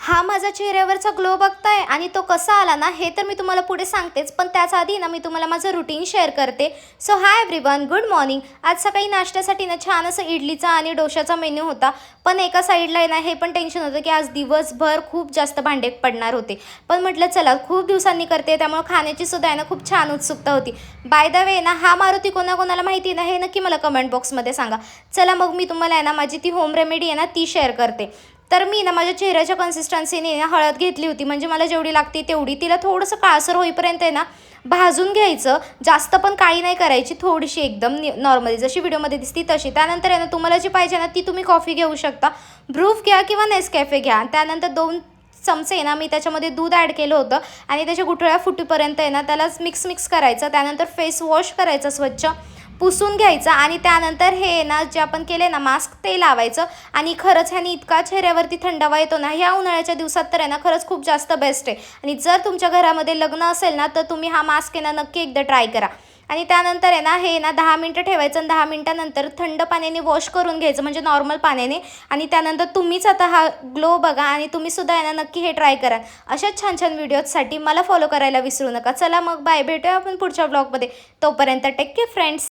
हा माझा चेहऱ्यावरचा ग्लो बघताय आणि तो कसा आला ना हे तर मी तुम्हाला पुढे सांगतेच, पण त्याच्या आधी ना मी तुम्हाला माझं रुटीन शेअर करते. So hi everyone, good morning. आज सकाळी नाश्त्यासाठी ना छान असं इडलीचा आणि डोशाचा मेन्यू होता. पण एका साईडला आहे ना हे पण टेन्शन होतं की आज दिवसभर खूप जास्त भांडे पडणार होते. पण म्हटलं चला खूप दिवसांनी करते, त्यामुळे खाण्याची सुद्धा आहे ना खूप छान उत्सुकता होती. बाय द वे ना हा मारुती कोणाकोणाला माहिती ना हे नक्की मला कमेंट बॉक्समध्ये सांगा. चला मग मी तुम्हाला आहे ना माझी ती होम रेमेडी आहे ना ती शेअर करते. तर मी ना माझ्या चेहऱ्याच्या कन्सिस्टन्सीने ना हळद घेतली होती, म्हणजे मला जेवढी लागते तेवढी. तिला थोडंसं काळसर होईपर्यंत आहे ना भाजून घ्यायचं, जास्त पण काळी नाही करायची, थोडीशी एकदम नॉर्मली जशी व्हिडिओमध्ये दिसती तशी. त्यानंतर आहे ना तुम्हाला जी पाहिजे ना ती तुम्ही कॉफी घेऊ शकता, ब्रूफ घ्या किंवा नेसकॅफे घ्या. त्यानंतर 2 चमचे आहे ना मी त्याच्यामध्ये दूध ॲड केलं होतं आणि त्याच्या गुठळ्या फुटीपर्यंत आहे ना त्याला मिक्स करायचं. त्यानंतर फेस वॉश करायचं, स्वच्छ पुसून घ्यायचं आणि त्यानंतर हे ना जे आपण केले ना मास्क ते लावायचं. आणि खरंच ह्यानी इतका चेहऱ्यावरती थंडावा येतो ना ह्या उन्हाळ्याच्या दिवसात, तर आहे ना खरंच खूप जास्त बेस्ट आहे. आणि जर तुमच्या घरामध्ये लग्न असेल ना तर तुम्ही हा मास्क आहे ना नक्की एकदा ट्राय करा. आणि त्यानंतर आहे ना हे ना 10 मिनटं ठेवायचं आणि 10 मिनटानंतर थंड पाण्याने वॉश करून घ्यायचं, म्हणजे नॉर्मल पाण्याने. आणि त्यानंतर तुम्हीच आता हा ग्लो बघा आणि तुम्हीसुद्धा आहे ना नक्की हे ट्राय करा. अशाच छान छान व्हिडिओजसाठी मला फॉलो करायला विसरू नका. चला मग बाय, भेटूया आपण पुढच्या ब्लॉगमध्ये. तोपर्यंत टेक केअर फ्रेंड्स.